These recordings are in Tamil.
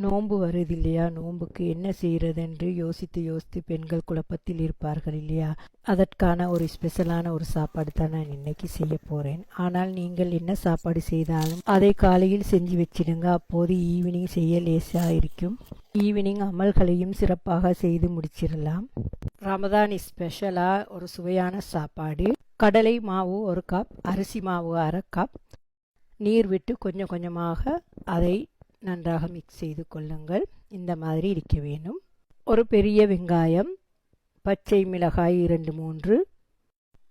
நோன்பு வருது இல்லையா? நோன்புக்கு என்ன செய்கிறதென்று யோசித்து பெண்கள் குழப்பத்தில் இருப்பார்கள் இல்லையா? அதற்கான ஒரு ஸ்பெஷலான ஒரு சாப்பாடு தான் நான் இன்னைக்கு செய்ய போகிறேன். ஆனால் நீங்கள் என்ன சாப்பாடு செய்தாலும் அதை காலையில் செஞ்சு வச்சிடுங்க. அப்போது ஈவினிங் செய்ய லேசாக இருக்கும். ஈவினிங் அமல்களையும் சிறப்பாக செய்து முடிச்சிடலாம். ரமதான் ஸ்பெஷலாக ஒரு சுவையான சாப்பாடு. கடலை மாவு 1 கப், அரிசி மாவு 1/2 கப், நீர் விட்டு கொஞ்சம் கொஞ்சமாக அதை நன்றாக மிக்ஸ் செய்து கொள்ளுங்கள். இந்த மாதிரி இருக்க வேணும். ஒரு பெரிய வெங்காயம், பச்சை மிளகாய் 2-3,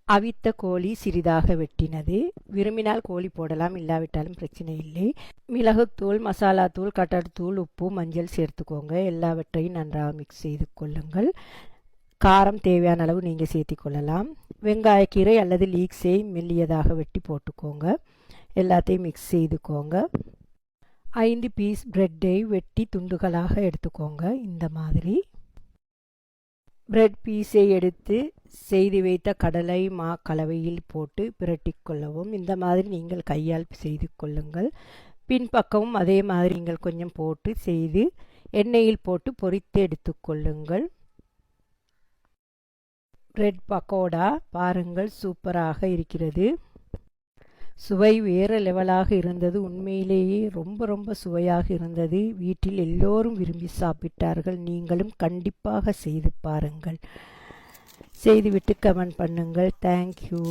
அவித்த கோழி சிறிதாக வெட்டினது. விரும்பினால் கோழி போடலாம், இல்லாவிட்டாலும் பிரச்சனை இல்லை. மிளகுத்தூள், மசாலாத்தூள், கட்டர்தூள், உப்பு, மஞ்சள் சேர்த்துக்கோங்க. எல்லாவற்றையும் நன்றாக மிக்ஸ் செய்து கொள்ளுங்கள். காரம் தேவையான அளவு நீங்கள் சேர்த்து கொள்ளலாம். வெங்காயக்கீரை அல்லது லீக்ஸை மெல்லியதாக வெட்டி போட்டுக்கோங்க. எல்லாத்தையும் மிக்ஸ் செய்துக்கோங்க. 5 பீஸ் பிரெட்டை வெட்டி துண்டுகளாக எடுத்துக்கோங்க. இந்த மாதிரி பிரெட் பீஸை எடுத்து செய்து வைத்த கடலை மா கலவையில் போட்டு பிரட்டி கொள்ளவும். இந்த மாதிரி நீங்கள் கையால் செய்து கொள்ளுங்கள். பின்பக்கமும் அதே மாதிரி நீங்கள் கொஞ்சம் போட்டு செய்து எண்ணெயில் போட்டு பொரித்து எடுத்துக்கொள்ளுங்கள். பிரெட் பக்கோடா பாருங்கள், சூப்பராக இருக்கிறது. சுவை வேறு லெவலாக இருந்தது. உண்மையிலேயே ரொம்ப சுவையாக இருந்தது. வீட்டில் எல்லோரும் விரும்பி சாப்பிட்டார்கள். நீங்களும் கண்டிப்பாக செய்து பாருங்கள். செய்துவிட்டு கமெண்ட் பண்ணுங்கள். தேங்க்யூ.